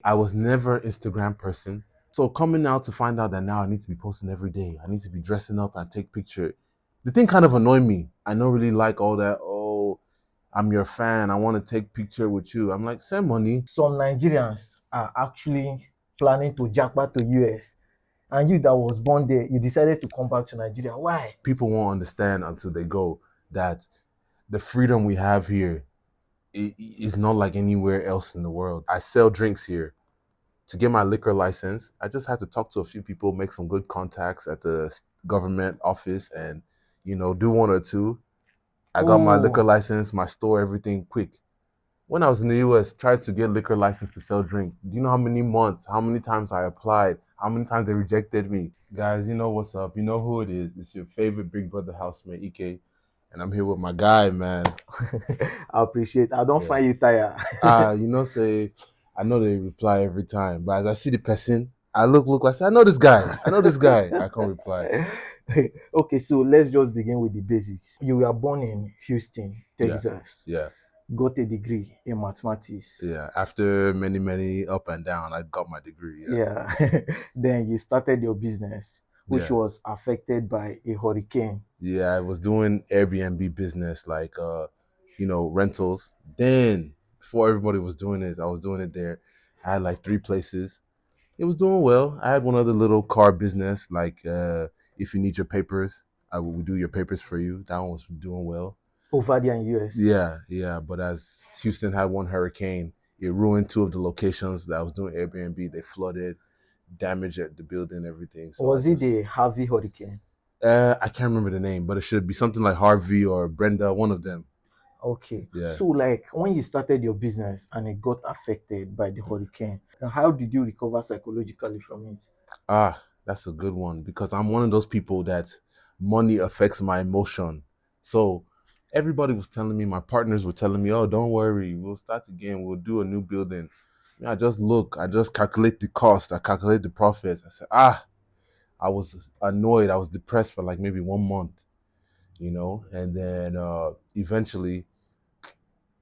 I was never an Instagram person. So coming out to find out that now I need to be posting every day. I need to be dressing up and take picture. The thing kind of annoyed me. I don't really like all that. Oh, I'm your fan. I want to take picture with you. I'm like, send money. Some Nigerians are actually planning to jackpot to US, and you that was born there, you decided to come back to Nigeria. Why? People won't understand until they go that the freedom we have here is not like anywhere else in the world. I sell drinks here. To get my liquor license, I just had to talk to a few people, make some good contacts at the government office, and do one or two. I got my liquor Oh, license, my store, everything quick. When I was in the US, tried to get liquor license to sell drink. Do you know how many months, how many times I applied, how many times they rejected me? Guys, you know what's up. You know who it is. It's your favorite Big Brother housemate, Ike. And I'm here with my guy, man. I appreciate. I don't Yeah. find you tired. Say, I know they reply every time, but as I see the person, I look, I say, I know this guy. I know this guy. I can't reply. Okay, so let's just begin with the basics. You were born in Houston, Yeah, Texas. yeah, Got a degree in mathematics. yeah. After many up and down, I got my degree. Yeah, Yeah. Then you started your business, which yeah, was affected by a hurricane. yeah. I was doing Airbnb business, like rentals. Then before everybody was doing it, I was doing it there. I had like three places. It was doing well. I had one other little car business, like if you need your papers, I will do your papers for you. That one was doing well. Over there in US. Yeah, yeah. But as Houston had one hurricane, it ruined two of the locations that I was doing Airbnb. They flooded, damaged the building, everything. So I Was it just the Harvey hurricane? I can't remember the name, but it should be something like Harvey or Brenda, one of them. Okay. Yeah. So like when you started your business and it got affected by the hurricane, how did you recover psychologically from it? Ah, that's a good one because I'm one of those people that money affects my emotion. So everybody was telling me, my partners were telling me, "Oh, don't worry, we'll start again. We'll do a new building." I just look, I just calculate the cost, I calculate the profit. I said, I was annoyed. I was depressed for like maybe 1 month, and then eventually,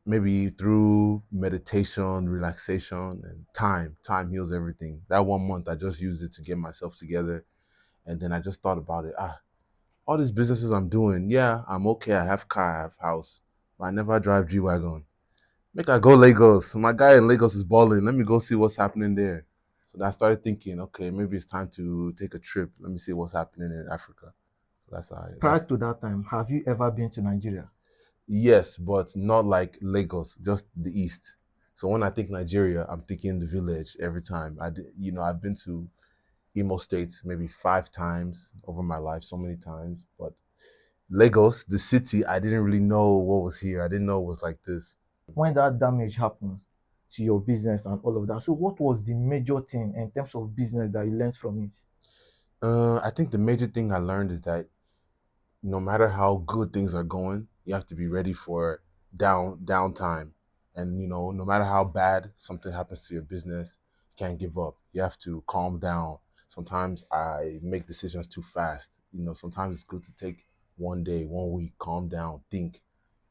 maybe through meditation, relaxation, and time heals everything. That 1 month, I just used it to get myself together. And then I just thought about it. All these businesses I'm doing, yeah, I'm okay. I have car, I have house, but I never drive G Wagon. Make I go Lagos. My guy in Lagos is balling. Let me go see what's happening there. So I started thinking, okay, maybe it's time to take a trip. Let me see what's happening in Africa. So that's how. Prior That's to that time, have you ever been to Nigeria? yes, but not like Lagos, just the east. So when I think Nigeria, I'm thinking the village every time. I've been to Imo states maybe 5 times over my life, so many times, but Lagos, the city, I didn't really know what was here. I didn't know it was like this. When that damage happened to your business and all of that, so what was the major thing in terms of business that you learned from it? I think the major thing I learned is that no matter how good things are going, you have to be ready for downtime. And no matter how bad something happens to your business, you can't give up. You have to calm down. Sometimes I make decisions too fast. Sometimes it's good to take one day, 1 week, calm down, think,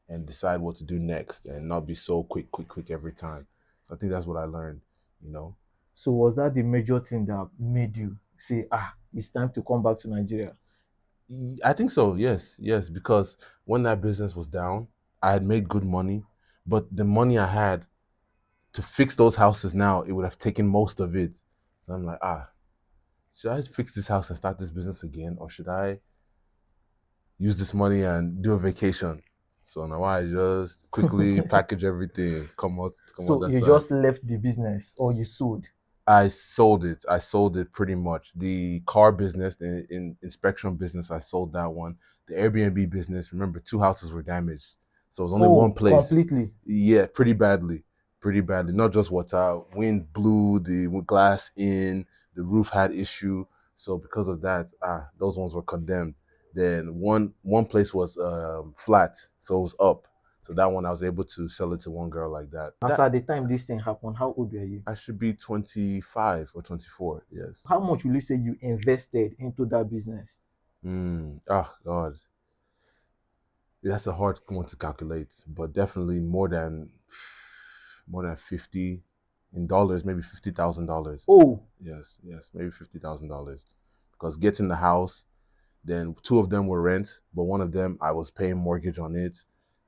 and decide what to do next and not be so quick every time. So I think that's what I learned, you know. So was that the major thing that made you say, it's time to come back to Nigeria? I think so, yes, yes, because when that business was down, I had made good money, but the money I had to fix those houses now, it would have taken most of it. So I'm like, should I fix this house and start this business again, or should I use this money and do a vacation? So now I just quickly package everything, come out So that you side. just left the business or you sold? I sold it. I sold it pretty much. The car business, the inspection business, I sold that one. The Airbnb business, remember, two houses were damaged. So it was only one Oh, place. completely. Yeah, pretty badly. Pretty badly. Not just water. Wind blew the glass in, the roof had issue. So because of that, those ones were condemned. Then one place was flat, so it was up. So that one I was able to sell it to one girl like that. As at the time this thing happened, how old were you? I should be 25 or 24. Yes. How much will you say you invested into that business? Oh God, that's a hard one to calculate, but definitely more than 50. in dollars, maybe $50,000. Oh, Yes, yes, maybe $50,000. Because getting the house, then two of them were rent, but one of them I was paying mortgage on it.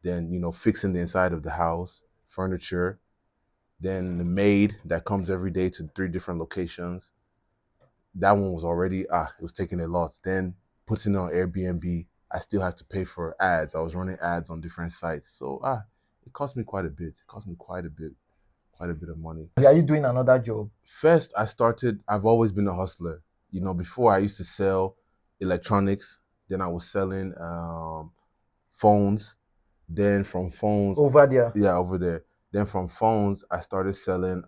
Then fixing the inside of the house, furniture. Then the maid that comes every day to three different locations. That one was already it was taking a lot. Then putting it on Airbnb, I still have to pay for ads. I was running ads on different sites, so it cost me quite a bit. It cost me quite a bit of money. are you doing another job? First, I've always been a hustler. Before I used to sell electronics, then I was selling phones. Then from phones, Over there. yeah, over there. Then from phones, I started selling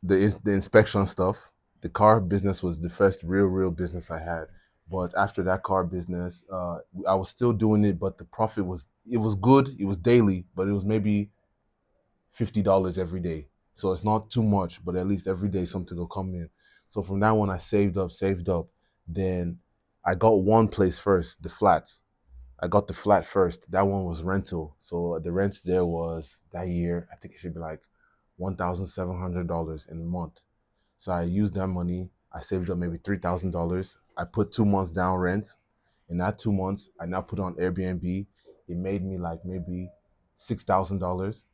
the inspection stuff. The car business was the first real business I had. But after that car business, I was still doing it, but the profit was good. It was daily, but it was maybe $50 every day. So it's not too much, but at least every day something will come in. So from that one, I saved up. Then I got one place first, the flat. I got the flat first. That one was rental. So the rent there was that year, I think it should be like $1,700 in a month. So I used that money. I saved up maybe $3,000. I put 2 months down rent. In that 2 months, I now put on Airbnb. It made me like maybe $6,000.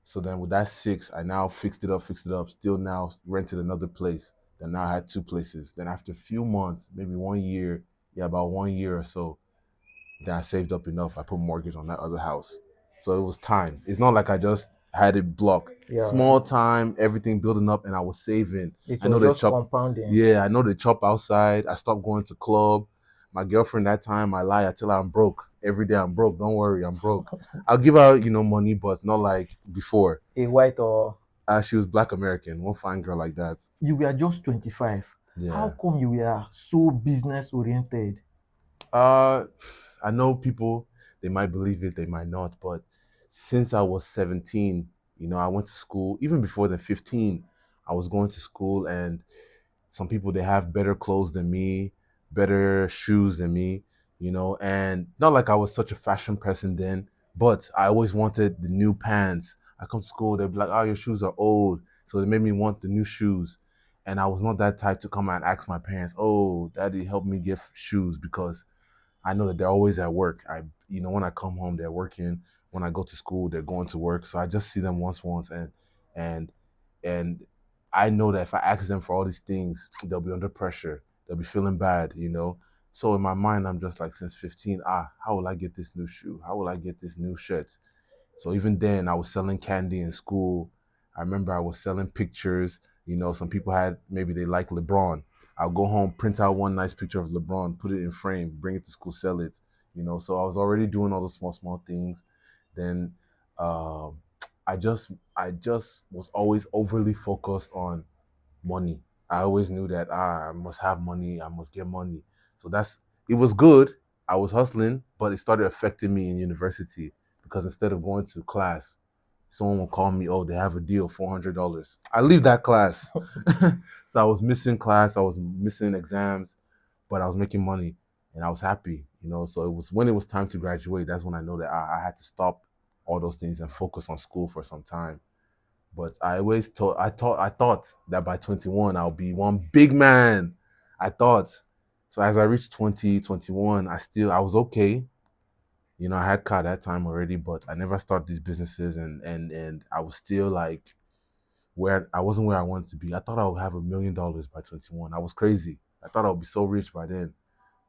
So then with that six, I now fixed it up, still now rented another place. Then now I had two places. Then after a few months, maybe 1 year, yeah, about 1 year or so, then I saved up enough. I put mortgage on that other house. So it was time. It's not like I just had it blocked. Yeah, Small time, everything building up, and I was saving. it I know was they just chop. compounding. Yeah, I know they chop outside. I stopped going to club. My girlfriend that time, I lie. I tell her I'm broke. Every day I'm broke. Don't worry, I'm broke. I'll give her, money, but not like before. A white or She was Black American, one fine girl like that. you were just 25. How Yeah. come you were so business oriented? Uh, I know people, they might believe it, they might not, but since I was 17, I went to school. Even before then, 15, I was going to school, and some people, they have better clothes than me, better shoes than me, and not like I was such a fashion person then, but I always wanted the new pants. I come to school, they'd be like, oh, your shoes are old. So they made me want the new shoes. And I was not that type to come and ask my parents, oh, daddy, help me get shoes, because I know that they're always at work. When I come home, they're working. When I go to school, they're going to work. So I just see them once, and and I know that if I ask them for all these things, they'll be under pressure. They'll be feeling bad. So in my mind, I'm just like, since 15, how will I get this new shoe? How will I get this new shirt? So even then, I was selling candy in school. I remember I was selling pictures. Some people had, maybe they like LeBron. I'll go home, print out one nice picture of LeBron, put it in frame, bring it to school, sell it. So I was already doing all the small things. Then um, I just was always overly focused on money. I always knew that I must have money, I must get money. So it was good. I was hustling, but it started affecting me in university, because instead of going to class, someone will call me, oh, they have a deal, $400. I leave that class. So I was missing class, I was missing exams, but I was making money and I was happy. So it was when it was time to graduate, that's when I know that I had to stop all those things and focus on school for some time. But I thought that by 21 I'll be one big man. I thought. So as I reached 20, 21, I was okay. I had car that time already, but I never started these businesses, and I was still like, where I wasn't where I wanted to be. I thought I would have $1 million by 21. I was crazy. I thought I would be so rich by then.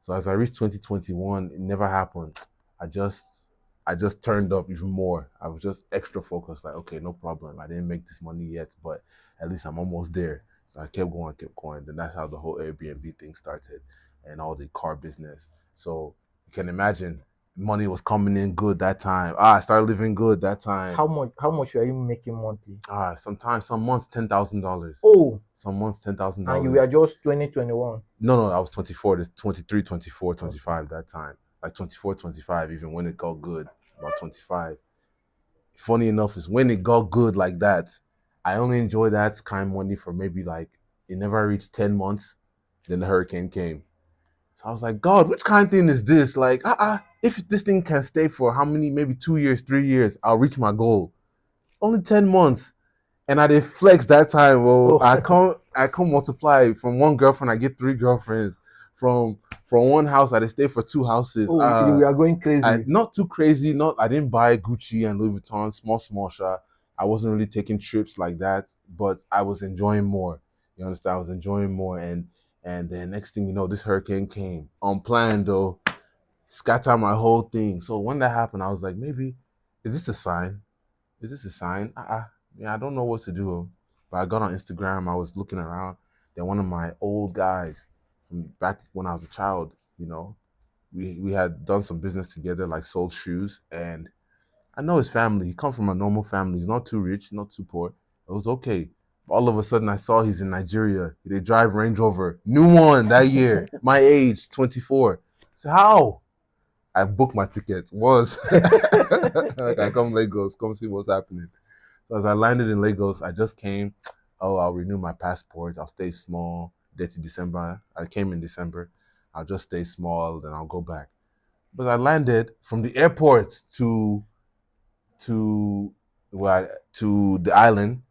So as I reached 2021, it never happened. I just I just turned up even more. I was just extra focused, like, okay, no problem. I didn't make this money yet, but at least I'm almost there. So I kept going, kept going. Then that's how the whole Airbnb thing started, and all the car business. So you can imagine, money was coming in good that time. I started living good that time. How much were you making monthly? Sometimes some months $10,000. Oh, Some months and you were $10,000. just 2021. No, I was 24. There's 23, 24, 25 that time. Like 24, 25, even when it got good, about 25. Funny enough is when it got good like that, I only enjoyed that kind of money for maybe like, it never reached 10 months. Then the hurricane came. So I was like, God, which kind of thing is this? Like, if this thing can stay for how many, maybe 2 years, 3 years, I'll reach my goal. Only 10 months. And I did flex that time. Well, Oh, I come multiply from one girlfriend, I get three girlfriends. From from one house, I did stay for two houses. oh, you are going I crazy. not too crazy. Not I didn't buy Gucci and Louis Vuitton, small shot. I wasn't really taking trips like that, but I was enjoying more. You understand? I was enjoying more, and then next thing you know, this hurricane came unplanned though, scatter my whole thing. So when that happened, I was like, maybe is this a sign? Is this a sign? Yeah, I don't know what to do. But I got on Instagram. I was looking around. Then one of my old guys from back when I was a child, we had done some business together, like sold shoes. And I know his family. He come from a normal family. He's not too rich, not too poor. It was okay. All of a sudden, I saw he's in Nigeria. They drive Range Rover, new one that year. My age, 24. So how? I booked my ticket once. Like I come Lagos, come see what's happening. So as I landed in Lagos, I just came. Oh, I'll renew my passport. I'll stay small. Dirty December. I came in December. I'll just stay small, then I'll go back. But I landed from the airport to to the island.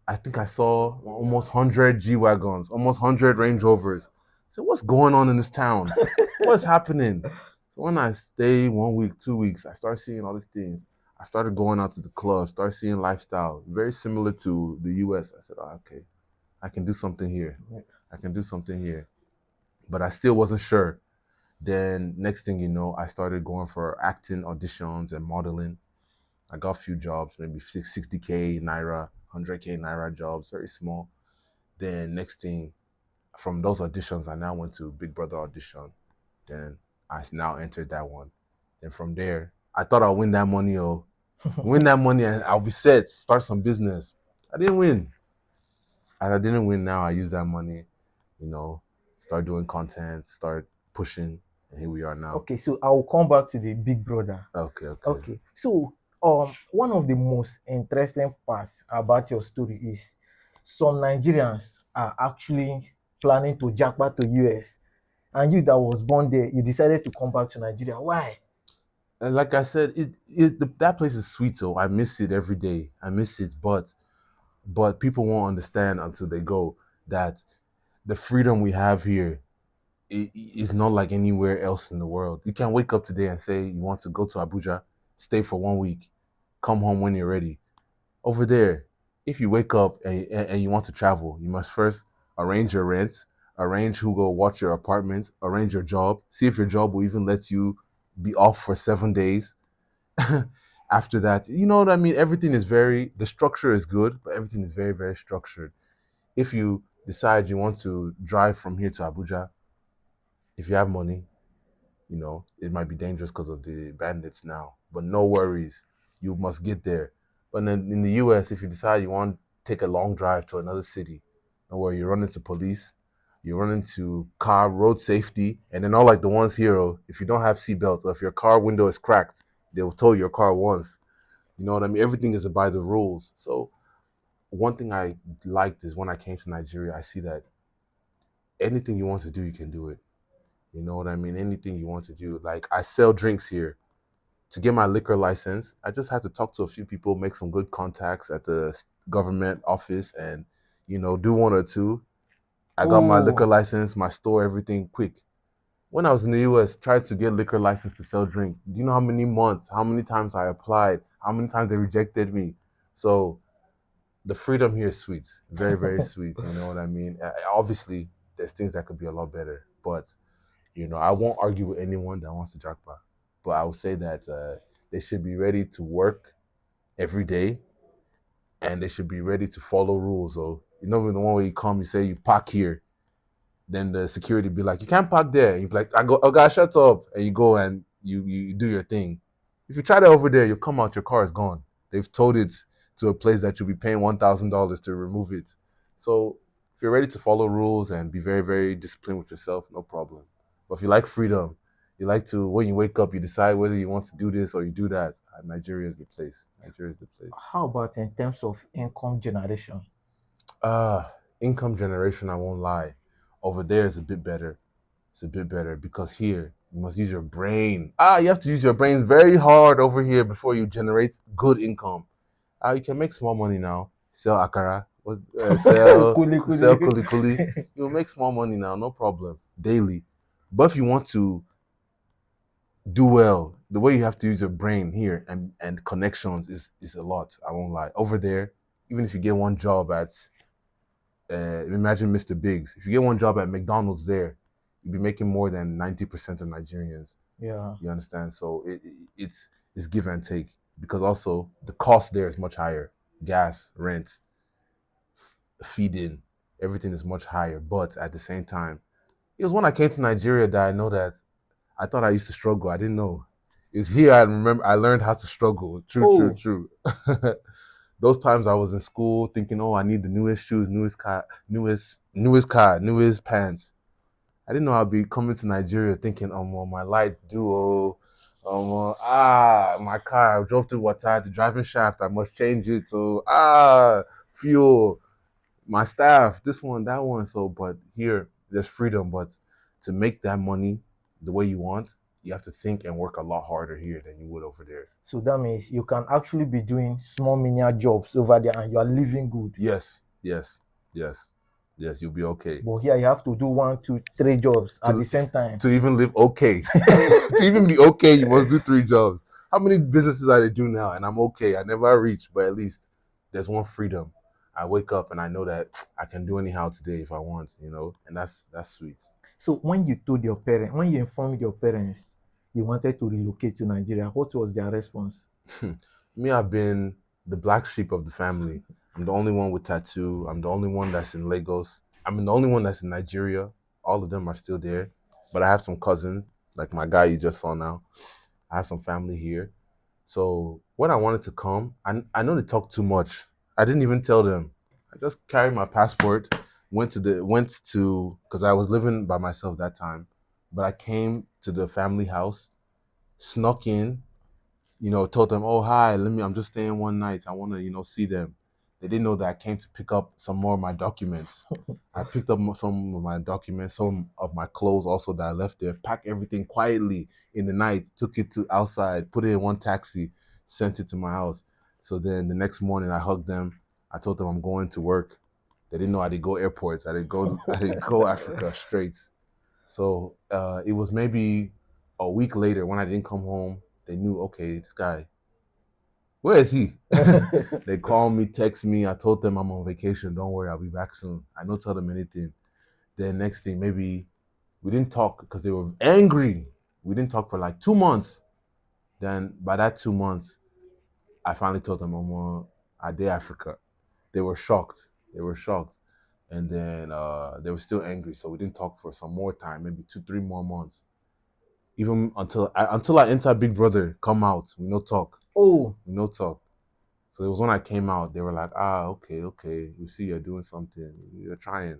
I think I saw almost 100 G wagons, almost 100 Range Rovers. So what's going on in this town? What's happening? So when I stay 1 week, 2 weeks, I start seeing all these things. I started going out to the club, start seeing lifestyle very similar to the US. I said, oh, okay, I can do something here. I can do something here. But I still wasn't sure. Then next thing you know, I started going for acting auditions and modeling. I got a few jobs, maybe 60K Naira, 100K Naira jobs, very small. Then next thing, from those auditions, I now went to Big Brother audition. Then I now entered that one. Then from there, I thought I'll win that money. Oh, win that money and I'll be set, start some business. I didn't win. As I didn't win now, I use that money, you know, start doing content, start pushing, and here we are now. Okay, so I will come back to the Big Brother. Okay, okay. Okay, so one of the most interesting parts about your story is some Nigerians are actually planning to jackpot to US, and you that was born there, you decided to come back to Nigeria. Why? And like I said, that place is sweet. So I miss it every day. I miss it, but people won't understand until they go that the freedom we have here is not like anywhere else in the world. You can wake up today and say you want to go to Abuja, stay for 1 week, come home when you're ready. Over there, if you wake up and you want to travel, you must first arrange your rent, arrange who go watch your apartment, arrange your job, see if your job will even let you be off for 7 days. After that, you know what I mean? Everything is the structure is good, but everything is very, very structured. If you decide you want to drive from here to Abuja, if you have money, it might be dangerous because of the bandits now. But no worries, you must get there. But then in the US, if you decide you want to take a long drive to another city, no worry, you run into police, you run into car road safety, and then all like the ones here, if you don't have seatbelts or if your car window is cracked, they will tow your car once. You know what I mean? Everything is by the rules. So one thing I liked is when I came to Nigeria, I see that anything you want to do, you can do it. You know what I mean? Anything you want to do. Like I sell drinks here. To get my liquor license, I just had to talk to a few people, make some good contacts at the government office, and do one or two. I got my liquor Oh, license, my store, everything quick. When I was in the US, tried to get liquor license to sell drink. Do you know how many months, how many times I applied, how many times they rejected me? So the freedom here is sweet, very, very sweet. You know what I mean? Obviously, there's things that could be a lot better, but I won't argue with anyone that wants to jackpot. But I would say that they should be ready to work every day, and they should be ready to follow rules. So the one where you come, you say you park here, then the security be like, you can't park there. And you be like, I go, oh God, shut up, and you go and you do your thing. If you try that over there, you come out, your car is gone. They've towed it to a place that you'll be paying $1,000 to remove it. So if you're ready to follow rules and be very, very disciplined with yourself, no problem. But if you like freedom, you like to, when you wake up, you decide whether you want to do this or you do that. Nigeria is the place. Nigeria is the place. how about in terms of income generation? Uh, Income generation, I won't lie. Over there is a bit better. It's a bit better because here you must use your brain. You have to use your brain very hard over here before you generate good income. You can make small money now. Sell akara, sell Kuli kuli. sell kuli kuli. You'll make small money now, no problem, daily. But if you want to do well, the way you have to use your brain here and connections is a lot. I won't lie. Over there, even if you get one job at imagine Mr. Biggs, if you get one job at McDonald's there, you'll be making more than 90% of Nigerians. Yeah. You understand? So it's give and take because also the cost there is much higher. Gas, rent, feeding, everything is much higher. But at the same time, it was when I came to Nigeria that I know that I thought I used to struggle. I didn't know. It's here I remember I learned how to struggle. True, true, Oh, true. Those times I was in school thinking, oh, I need the newest shoes, newest pants. I didn't know I'd be coming to Nigeria thinking, well, my light duo, my car, I drove through water, the driving shaft, I must change it. So, fuel, my staff, this one, that one. So, but here, there's freedom. But to make that money the way you want, you have to think and work a lot harder here than you would over there. so that means you can actually be doing small menial jobs over there and you are living good. Yes, yes, yes, yes, you'll be okay. But here you have to do 1, 2, 3 jobs at To, the same time. to even live okay. To even be okay, you must do 3 jobs. How many businesses I do now? And I'm okay. I never reach, but at least there's one freedom. I wake up and I know that I can do anyhow today if I want, and that's sweet. So when you told your parents, when you informed your parents you wanted to relocate to Nigeria, what was their response? Me, I've been the black sheep of the family. I'm the only one with tattoo. I'm the only one that's in Lagos. I'm the only one that's in Nigeria. All of them are still there, but I have some cousins, like my guy you just saw now. I have some family here. So when I wanted to come, I know they talk too much. I didn't even tell them. I just carried my passport, went to because I was living by myself that time, but I came to the family house, snuck in, told them, oh hi, I'm just staying one night. I want to, see them. They didn't know that I came to pick up some more of my documents. I picked up some of my documents, some of my clothes also that I left there, packed everything quietly in the night, took it to outside, put it in one taxi, sent it to my house. So then the next morning I hugged them. I told them I'm going to work. They didn't know I did go airports. I did go Africa straight. So it was maybe a week later when I didn't come home. They knew, okay, this guy, where is he? They called me, text me. I told them I'm on vacation. Don't worry, I'll be back soon. I don't tell them anything. Then next thing, maybe we didn't talk because they were angry. We didn't talk for like 2 months. Then by that 2 months, I finally told them I'm on a day Africa. They were shocked. They were shocked. And then they were still angry. So we didn't talk for some more time, maybe 2, 3 more months. Even until I enter Big Brother, come out, we no talk. Oh, We no talk. So it was when I came out, they were like, okay, okay. We see you're doing something. You're trying.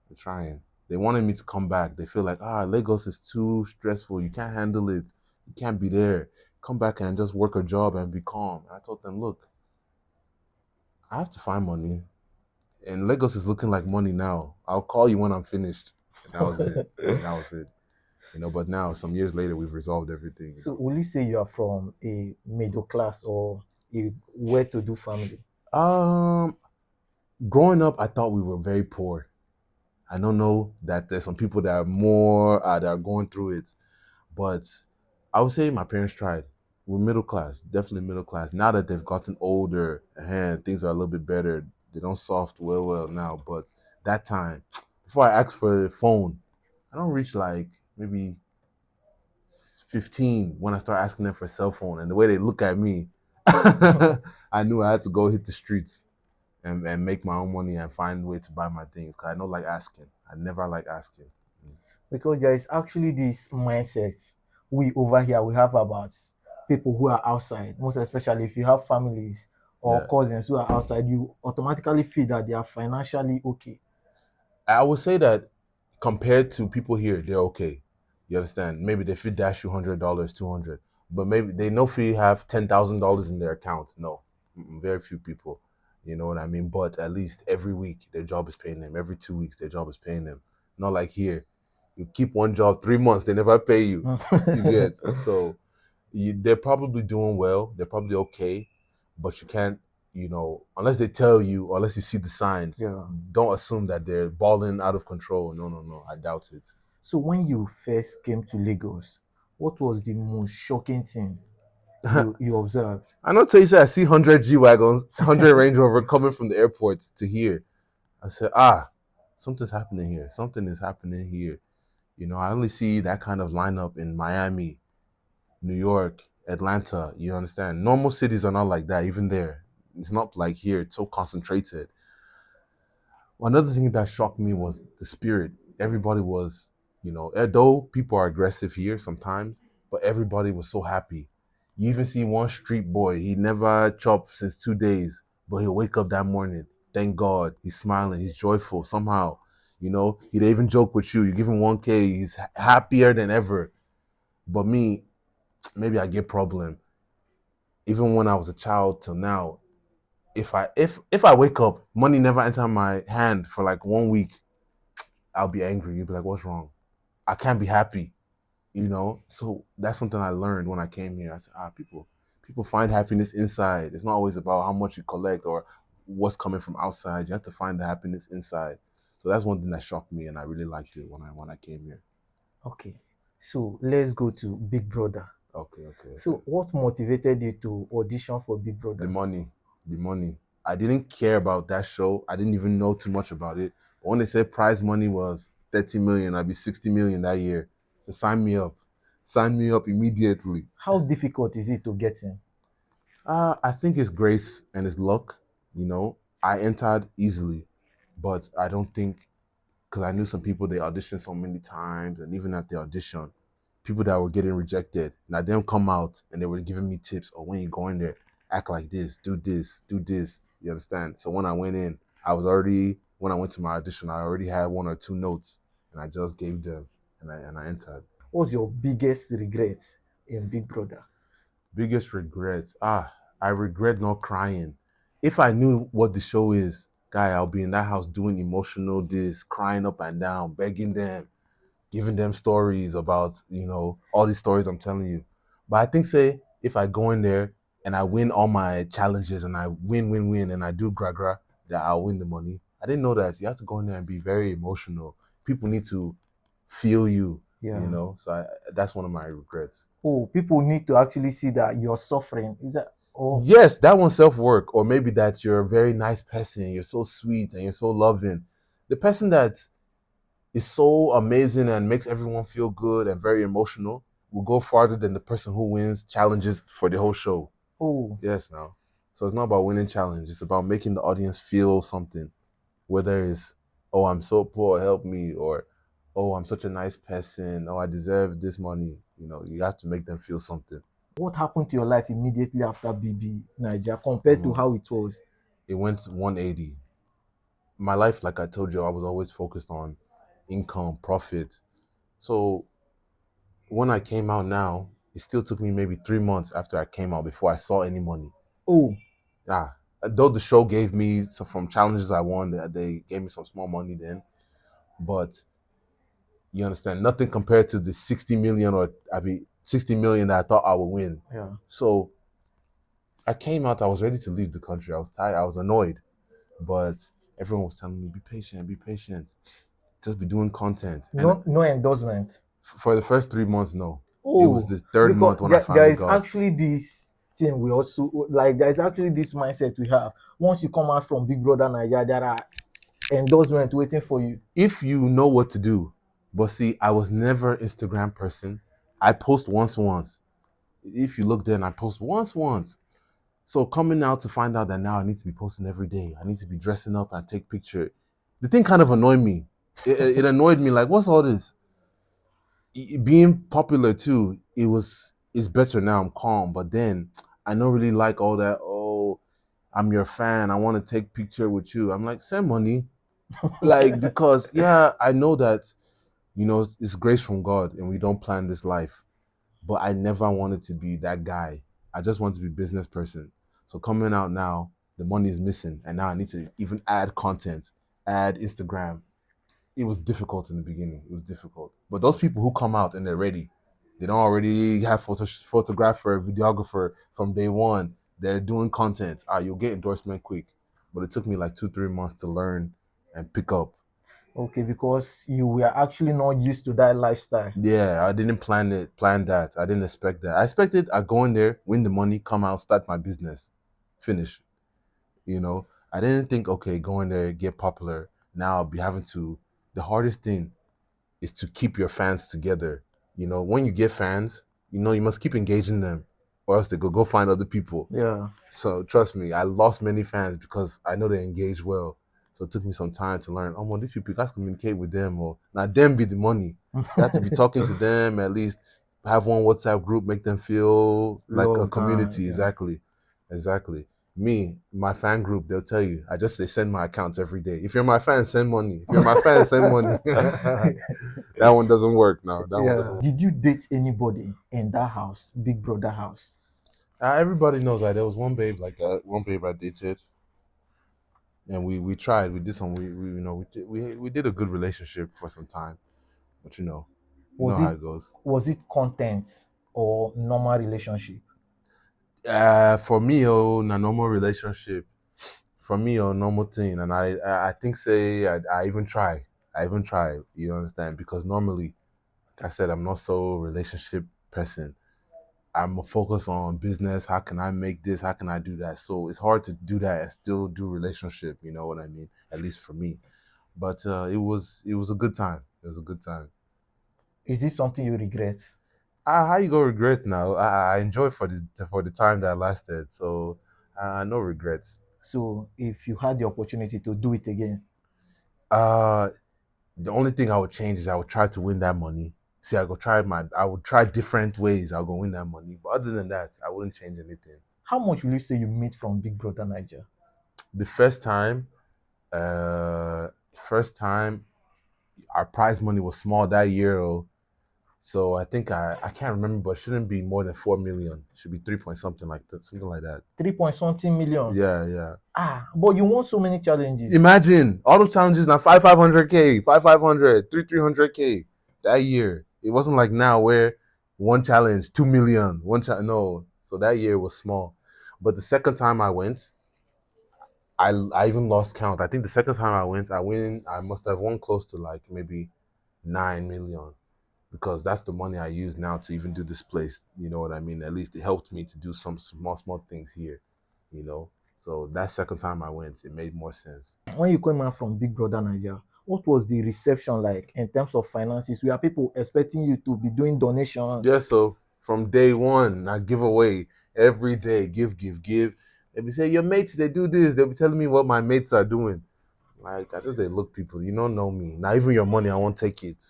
You're trying. They wanted me to come back. They feel like, Lagos is too stressful. You can't handle it. You can't be there. Come back and just work a job and be calm. I told them, look, I have to find money. And Lagos is looking like money now. I'll call you when I'm finished. And that was it. And that was it. But now, some years later, we've resolved everything. so will you say you are from a middle class or a well-to-do family? Growing up, I thought we were very poor. I don't know that there's some people that are more that are going through it, but I would say my parents tried. We're middle class, definitely middle class. Now that they've gotten older and things are a little bit better, they don't soft well now. But that time, before I asked for a phone, I don't reach like maybe 15 when I start asking them for a cell phone. And the way they look at me, I knew I had to go hit the streets and make my own money and find a way to buy my things. Because I don't like asking. I never like asking. Because there is actually this mindset we over here we have about people who are outside, most especially if you have families or Yeah. cousins who are outside, you automatically feel that they are financially okay. I would say that compared to people here, they're okay. You understand? Maybe they fit dash you $100, 200, but maybe they know if you have $10,000 in their account. No, very few people. You know what I mean? But at least every week their job is paying them. Every 2 weeks their job is paying them. Not like here, you keep one job 3 months, they never pay you. You get so they're probably doing well. They're probably okay, but you unless they tell you or unless you see the signs, Yeah. don't assume that they're balling out of control. No, no, no. I doubt it. So when you first came to Lagos, what was the most shocking thing I you observed? know tell you say I see 100 G wagons, 100 Range Rover coming from the airport to here. I said, something's happening here. Something is happening here. I only see that kind of lineup in Miami, New York, Atlanta. You understand? Normal cities are not like that. Even there, it's not like here. It's so concentrated. Another thing that shocked me was the spirit. Everybody was, though people are aggressive here sometimes, but everybody was so happy. You even see one street boy, he never chopped since 2 days, but he'll wake up that morning. Thank God. He's smiling, he's joyful somehow. He'd even joke with you. You give him 1K, he's happier than ever. But me, maybe I get problem. Even when I was a child till now, if I wake up, money never enter my hand for like 1 week, I'll be angry. You'll be like, what's wrong? I can't be happy. So that's something I learned when I came here. I said, people find happiness inside. It's not always about how much you collect or what's coming from outside. You have to find the happiness inside. So that's one thing that shocked me, and I really liked it when I came here. Okay. So let's go to Big Brother. Okay, okay, okay. So what motivated you to audition for Big The Brother? money, the money. I didn't care about that show. I didn't even know too much about it. But when they said prize money was 30 million, I'd be 60 million that year. So sign me up. Sign me up immediately. How difficult is it to get in? I think it's grace and it's luck. I entered easily, but I don't think because I knew some people they auditioned so many times, and even at the audition, people that were getting rejected. Now them come out and they were giving me tips. Or when you go in there, act like this, do this, do this. You understand? So when I went in, when I went to my audition, I already had one or two notes, and I just gave them, and I entered. What's your biggest regret in Big Brother? Biggest regret. I regret not crying. If I knew what the show is, guy, I'll be in that house doing emotional this, crying up and down, begging them, giving them stories about, all these stories I'm telling you. But I think say if I go in there and I win all my challenges and I win, win, win, and I do gra gra, that I'll win the money. I didn't know that. You have to go in there and be very emotional. People need to feel you, Yeah. So that's one of my regrets. Oh, people need to actually see that you're suffering. Is that oh Yes, that one's self work, or maybe that you're a very nice person, you're so sweet and you're so loving. The person that is so amazing and makes everyone feel good and very emotional will go farther than the person who wins challenges for the whole show. oh Yes, now. So it's not about winning challenge, it's about making the audience feel something. Whether it's, oh, I'm so poor, help me, or oh, I'm such a nice person, oh, I deserve this money. You have to make them feel something. what happened to your life immediately after BB Naija compared to how it was? It went 180. My life, like I told you, I was always focused on income, profit. So when I came out now, it still took me maybe 3 months after I came out before I saw any money. Oh, Yeah. Though the show gave me some from challenges I won, they gave me some small money then. But you understand, nothing compared to the 60 million or 60 million that I thought I would win. yeah. So I came out, I was ready to leave the country. I was tired, I was annoyed. But everyone was telling me, be patient, be patient. Just be doing content. And No endorsement. for the first 3 months, no. It was Oh, the third because month when I there finally is got. actually this thing we also like. There is actually this mindset we have. Once you come out from Big Brother Naija, there are endorsements waiting for you. If you know what to do. But see, I was never Instagram person. I post once. If you look there, and I post once. So coming out to find out that now I need to be posting every day. I need to be dressing up and take picture. The thing kind of annoyed me. It annoyed me. Like, what's all this? Being popular too. It's better now. I'm calm. But then I don't really like all that. Oh, I'm your fan. I want to take picture with you. I'm like, send money. Like, because yeah, I know that it's grace from God and we don't plan this life. But I never wanted to be that guy. I just want to be a business person. So coming out now, the money is missing. And now I need to even add content, add Instagram. It was difficult in the beginning. It was difficult. But those people who come out and they're ready, they don't already have photographer, videographer from day one. They're doing content. You'll get endorsement quick. But it took me like 2, 3 months to learn and pick up. Okay, because you were actually not used to that lifestyle. Yeah, I didn't plan that. I didn't expect that. I expected I go in there, win the money, come out, start my business, finish. You know, I didn't think, okay, go in there, get popular. Now I'll be having to. The hardest thing is to keep your fans together. You know, when you get fans, you must keep engaging them, or else they go find other people. Yeah. So trust me, I lost many fans because I know they engage well. So it took me some time to learn. Oh, well, these people, you guys communicate with them, or now them be the money. You have to be talking to them at least. Have one WhatsApp group, make them feel like a Love, community. yeah. Exactly. Me, my fan group, they'll tell you. They send my accounts every day. If you're my fan, send money. If you're my fan, send money. That one doesn't work now. That one doesn't Yeah. work. Did you date anybody in that house, Big Brother house? Everybody knows that there was one babe like that. One babe I dated, and we tried. We did some. We did a good relationship for some time, but you know Was how it it goes. was it content or normal relationship? For me, na normal relationship. For me, normal thing, and I think say I even try. I even try. You understand? Because normally, like I said, I'm not so relationship person. I'm focused on business. How can I make this? How can I do that? So it's hard to do that and still do relationship. You know what I mean? At least for me. But it was a good time. It was a good time. Is this something you regret? How you go regret now? I enjoy for the time that lasted. So no regrets. So if you had the opportunity to do it again, Uh, the only thing I would change is I would try to win that money. See, I would try different ways. I'll go win that money. But other than that, I wouldn't change anything. how much will you say you made from Big Brother Naija? The first time, our prize money was small that year. So I think I can't remember, but it shouldn't be more than 4 million. It should be 3 point something like that, something like that. 3 point something million. Yeah, yeah. But you won so many challenges. Imagine all those challenges now 500K, 500, 300K that year. It wasn't like now where one challenge 2 million, no. So that year was small. But the second time I went, I even lost count. I think the second time I must have won close to like maybe 9 million because that's the money I use now to even do this place. You know what I mean? At least it helped me to do some small things here, you know. So that second time I went, it made more sense. When you came out from Big Brother Naija, what was the reception like in terms of finances? Were people expecting you to be doing donation? Yeah, so from day one, I give away every day, give, give, give. They be say your mates, they do this. They'll be telling me what my mates are doing. Like I just they look people, you don't know me. Now even your money, I won't take it.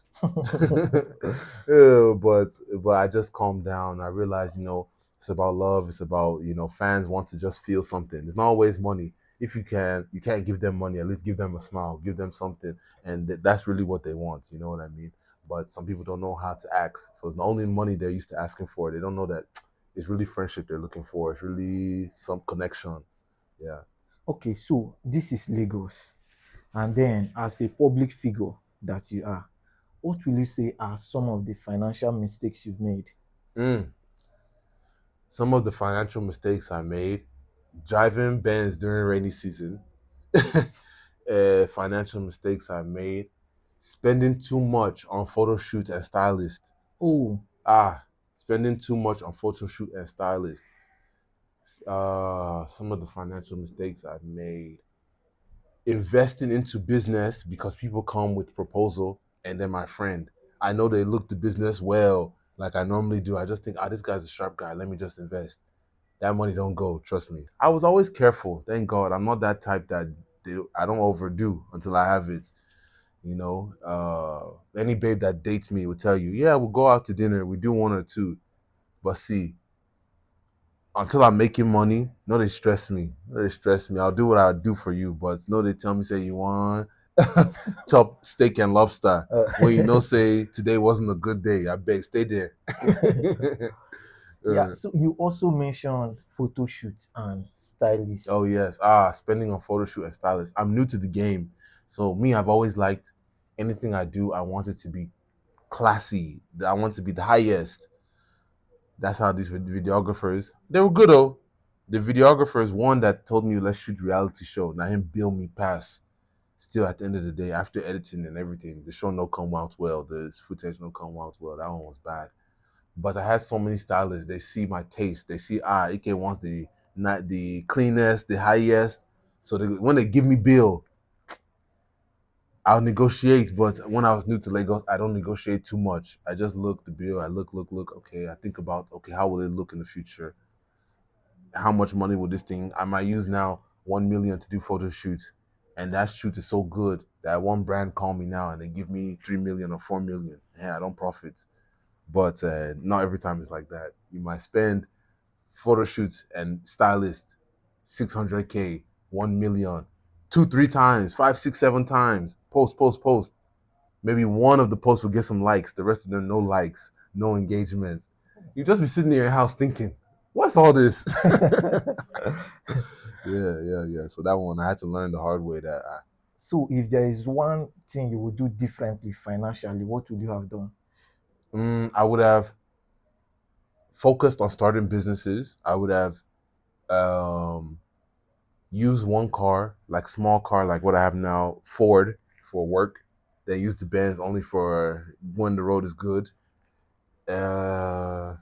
Yeah, but I just calmed down. I realized, it's about love. It's about fans want to just feel something. It's not always money. If you can't give them money. At least give them a smile, give them something, and that's really what they want. You know what I mean? But some people don't know how to ask, so it's the only money they're used to asking for. They don't know that it's really friendship they're looking for. It's really some connection. Yeah. Okay, so this is Lagos. And then, as a public figure that you are, what will you say are some of the financial mistakes you've made? Mm. Some of the financial mistakes I made: driving Benz during rainy season. Financial mistakes I made: spending too much on photo shoot and stylist. Oh, Spending too much on photo shoot and stylist. Some of the financial mistakes I've made: investing into business because people come with proposal and they're my friend. I know they look the business well, like I normally do. I just think, this guy's a sharp guy. Let me just invest. That money don't go. Trust me. I was always careful. Thank God. I'm not that type that I don't overdo until I have it. Any babe that dates me will tell you, yeah, we'll go out to dinner. We do one or two. But see, until I'm making money, no, they stress me. No, they stress me. I'll do what I do for you, but no, they tell me, say, you want chop steak and lobster. When say today wasn't a good day, I beg, stay there. yeah. So you also mentioned photo shoots and stylists. Oh yes. Spending on photo shoot and stylist. I'm new to the game. So me, I've always liked anything I do, I want it to be classy. I want to be the highest. That's how these videographers, they were good though. The videographer is one that told me let's shoot reality show. Now him bill me pass. Still at the end of the day, after editing and everything, the show no come out well. The footage no come out well. That one was bad. But I had so many stylists. They see my taste. They see Ike wants the not the cleanest, the highest. So when they give me bill, I'll negotiate. But when I was new to Lagos, I don't negotiate too much. I just look the bill. I look. Okay, I think about okay, how will it look in the future? How much money will this thing? I might use now 1 million to do photo shoots, and that shoot is so good that one brand call me now and they give me 3 million or 4 million. Yeah, I don't profit. But not every time it's like that. You might spend photo shoots and stylist 600K, 1 million, two, three times, five, six, seven times. Post. Maybe one of the posts will get some likes. The rest of them no likes, no engagement. You just be sitting in your house thinking, what's all this? Yeah. So that one I had to learn the hard way that So if there is one thing you would do differently financially, what would you have done? I would have focused on starting businesses. I would have um, used one car, like small car, like what I have now, Ford for work. Then use the Benz only for when the road is good. Uh,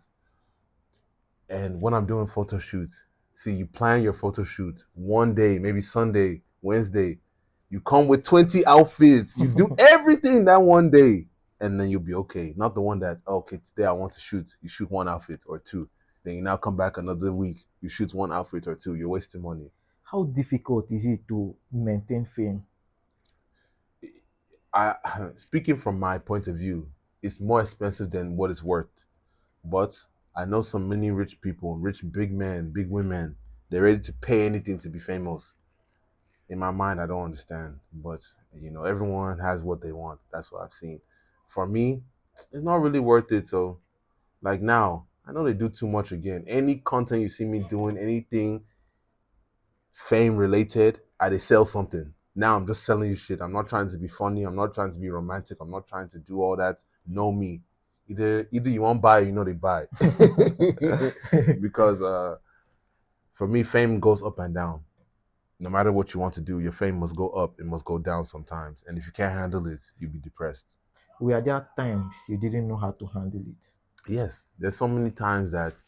and when I'm doing photo shoots, see, you plan your photo shoot one day, maybe Sunday, Wednesday. You come with 20 outfits. You do everything that one day, and then you'll be okay. Not the one that, oh, okay, today I want to shoot. You shoot one outfit or two. Then you now come back another week. You shoot one outfit or two. You're wasting money. How difficult is it to maintain fame? I speaking from my point of view, it's more expensive than what it's worth. But I know some many rich people, rich big men, big women, they're ready to pay anything to be famous. In my mind, I don't understand. But everyone has what they want. That's what I've seen. For me, it's not really worth it. So like now, I know they do too much again. Any content you see me doing, anything fame related, I they sell something. Now I'm just selling you shit. I'm not trying to be funny. I'm not trying to be romantic. I'm not trying to do all that. Know me. Either you want buy, they buy. Because for me, fame goes up and down. No matter what you want to do, your fame must go up. It must go down sometimes. And if you can't handle it, you'll be depressed. Were there times you didn't know how to handle it? Yes, there's so many times that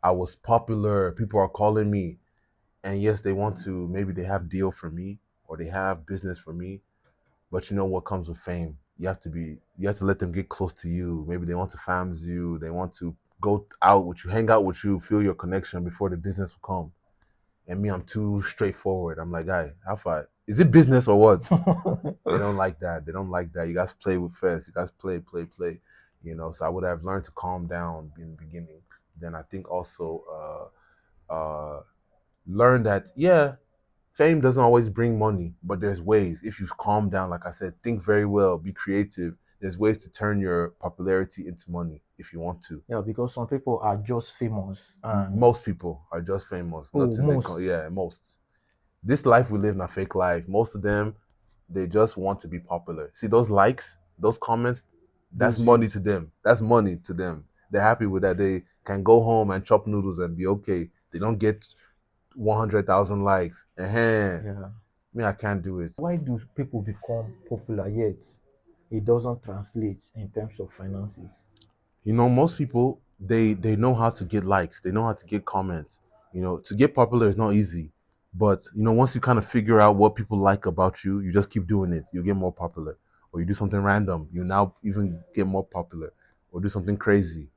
I was popular. People are calling me, and yes, they want to. Maybe they have deal for me or they have business for me. But you know what comes with fame? You have to let them get close to you. Maybe they want to fams you. They want to go out with you, hang out with you, feel your connection before the business will come. And me, I'm too straightforward. I'm like, guy, how far? Is it business or what? They don't like that. They don't like that. You guys play with first. You guys play. So I would have learned to calm down in the beginning. Then I think also learn that fame doesn't always bring money, but there's ways. If you calm down, like I said, think very well, be creative. There's ways to turn your popularity into money if you want to. Yeah, because some people are just famous and Most people are just famous. oh, Nothing they call, most. yeah, most. This life we live in a fake life. Most of them, they just want to be popular. See those likes, those comments, that's Those money views. to them. That's money to them. They're happy with that. They can go home and chop noodles and be okay. They don't get 100,000 likes. Yeah. Me, I can't do it. Why do people become popular yet it doesn't translate in terms of finances? Most people they know how to get likes. They know how to get comments. To get popular is not easy. But once you kind of figure out what people like about you, you just keep doing it. You get more popular. Or you do something random, you now even get more popular. Or do something crazy.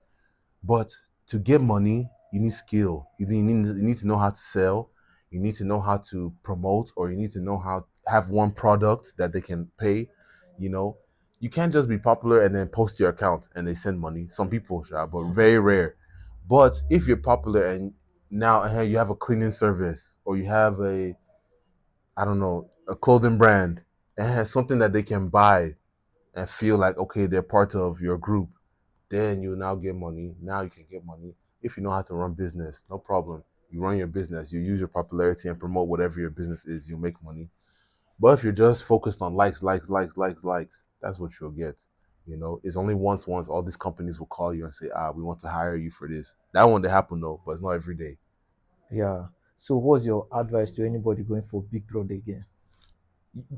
But to get money, you need skill. You need to know how to sell. You need to know how to promote, or you need to know how to have one product that they can pay. You know, you can't just be popular and then post your account and they send money. Some people, sure, but very rare. But if you're popular and now you have a cleaning service or you have I don't know, a clothing brand and has something that they can buy and feel like okay, they're part of your group, then you now get money. Now you can get money. If you know how to run business, no problem. You run your business, you use your popularity and promote whatever your business is, you make money. But if you're just focused on likes, that's what you'll get. It's only once all these companies will call you and say, we want to hire you for this. That one they happen though, but it's not every day. Yeah. So what's your advice to anybody going for Big Brother again?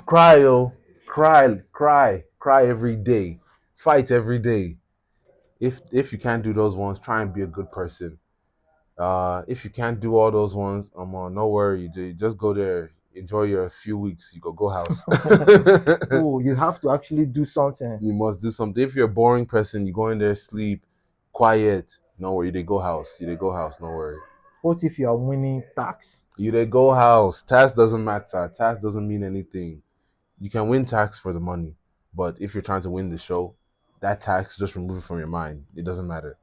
Cry, yo. Cry, cry, cry every day. Fight every day. If you can't do those ones, try and be a good person. If you can't do all those ones, no worry. Just go there, enjoy your few weeks. You go house. Oh, you have to actually do something. You must do something. If you're a boring person, you go in there, sleep, quiet. No worry. They go house. You they go house. No worry. What if you are winning tax? You they go house. Tax doesn't matter. Tax doesn't mean anything. You can win tax for the money, but if you're trying to win the show, that tax just remove it from your mind. It doesn't matter.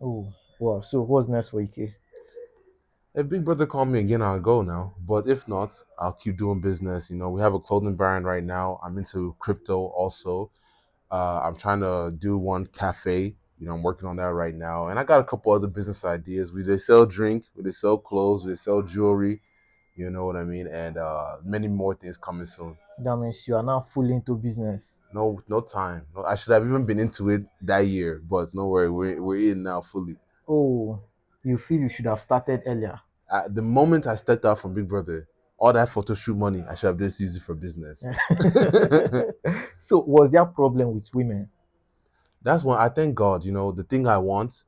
Oh, wow. So what's next for Ike? If Big Brother called me again, I'll go now. But if not, I'll keep doing business. We have a clothing brand right now. I'm into crypto also. I'm trying to do one cafe. I'm working on that right now. And I got a couple other business ideas. They sell drink, they sell clothes, they sell jewelry. You know what I mean? And many more things coming soon. That means you are now fully into business. No, no time. No, I should have even been into it that year, but no worry, we're in now fully. Oh, you feel you should have started earlier. At the moment I stepped out from Big Brother, all that photo shoot money, I should have just used it for business. So was there a problem with women? That's when I thank God. The thing I want,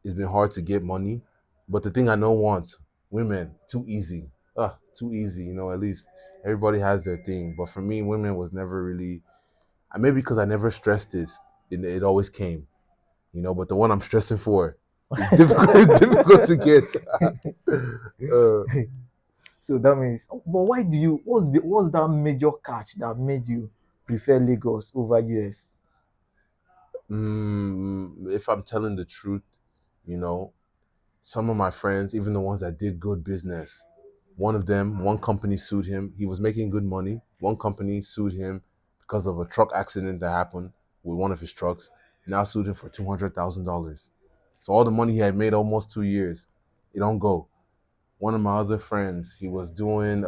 it's been hard to get money, but the thing I don't want, women, too easy. Too easy. At least everybody has their thing, but for me, women was never really. Maybe because I never stressed it, it always came. But the one I'm stressing for, it's difficult. It's difficult to get. uh, So that means, but why do you? What's that major catch that made you prefer Lagos over US? if I'm telling the truth, you know, some of my friends, even the ones that did good business, one company sued him. He was making good money. One company sued him because of a truck accident that happened with one of his trucks. Now sued him for $200,000. So all the money he had made almost 2 years, it don't go. One of my other friends, he was doing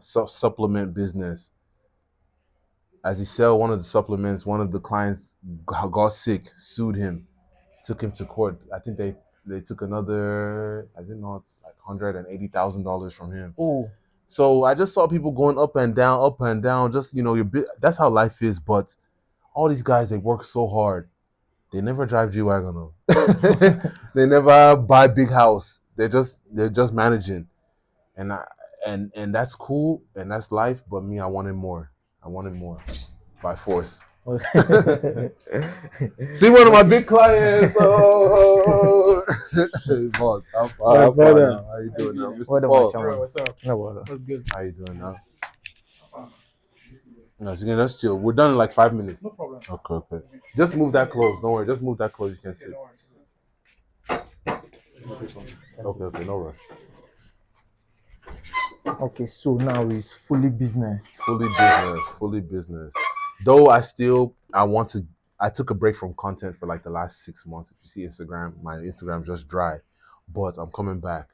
supplement business. As he sell one of the supplements, one of the clients got sick, sued him, took him to court. I think they took another, as it not, like $180,000 from him. Oh, So I just saw people going up and down, up and down. Just that's how life is. But all these guys, they work so hard. They never drive G wagon. They never buy big house. They're just managing, and that's cool, and that's life. But me, I wanted more. I wanted more by force. See one of my big clients. Oh, hey, boss, my brother. how you doing now, Mr. What am I Paul? chairman? What's up? No, brother. What's good? How you doing now? No, so let's chill. We're done in like 5 minutes. No problem. Okay. Just move that close. Don't worry. Just move that close. You can see. Okay. No rush. Okay, so now it's fully business. Fully business. Though I took a break from content for like the last 6 months. If you see Instagram, my Instagram just dry, but I'm coming back.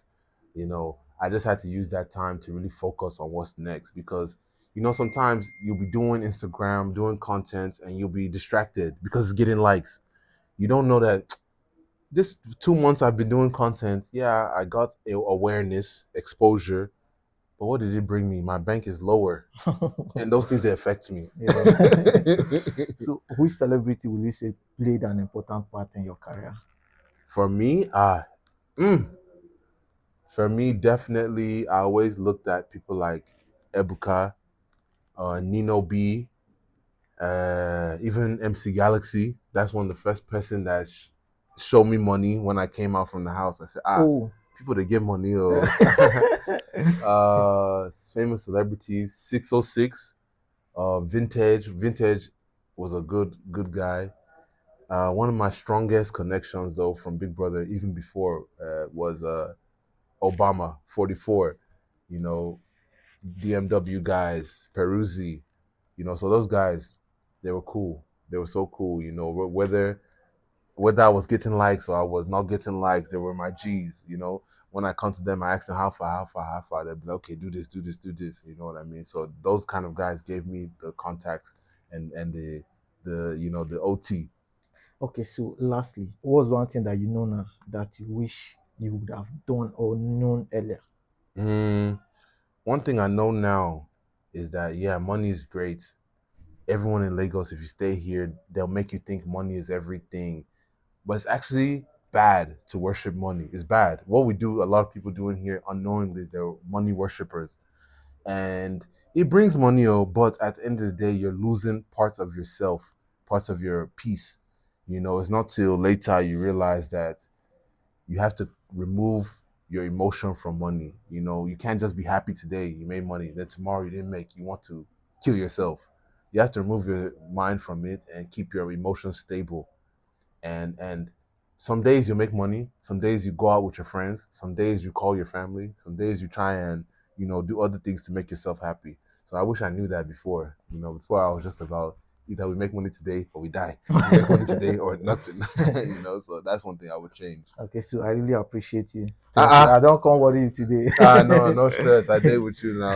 I just had to use that time to really focus on what's next because sometimes you'll be doing Instagram, doing content, and you'll be distracted because it's getting likes. You don't know that this 2 months I've been doing content. Yeah, I got awareness, exposure, but what did it bring me? My bank is lower, and those things they affect me. Yeah. So, which celebrity will you say played an important part in your career? For me, definitely, I always looked at people like Ebuka, Nino B, even MC Galaxy. That's one of the first person that showed me money when I came out from the house. I said, Oh, people that get money. Famous celebrities, 606, Vintage. Vintage was a good guy. One of my strongest connections, though, from Big Brother, even before, was Obama, 44. You know, DMW guys, Peruzzi. So those guys, they were cool. They were so cool. Whether I was getting likes or I was not getting likes, they were my G's. When I come to them, I ask them how far. They'll be like, okay, do this. You know what I mean? So those kind of guys gave me the contacts and the OT. okay. So, lastly, what's one thing that you know now that you wish you would have done or known earlier? Mm, one thing I know now is that yeah, money is great. Everyone in Lagos, if you stay here, they'll make you think money is everything. But it's actually bad to worship money. It's bad. What we do, a lot of people doing here unknowingly is they're money worshippers. And it brings money, but at the end of the day, you're losing parts of yourself, parts of your peace. It's not till later you realize that you have to remove your emotion from money. You can't just be happy today, you made money, then tomorrow you didn't make, you want to kill yourself. You have to remove your mind from it and keep your emotions stable. And some days you make money, some days you go out with your friends, some days you call your family, some days you try and do other things to make yourself happy. So I wish I knew that before. Before I was just about either we make money today or we die. We make money today or nothing. So that's one thing I would change. Okay, so I really appreciate you. Thank you. Uh-uh. I don't come worry you No today. stress. I did with you now.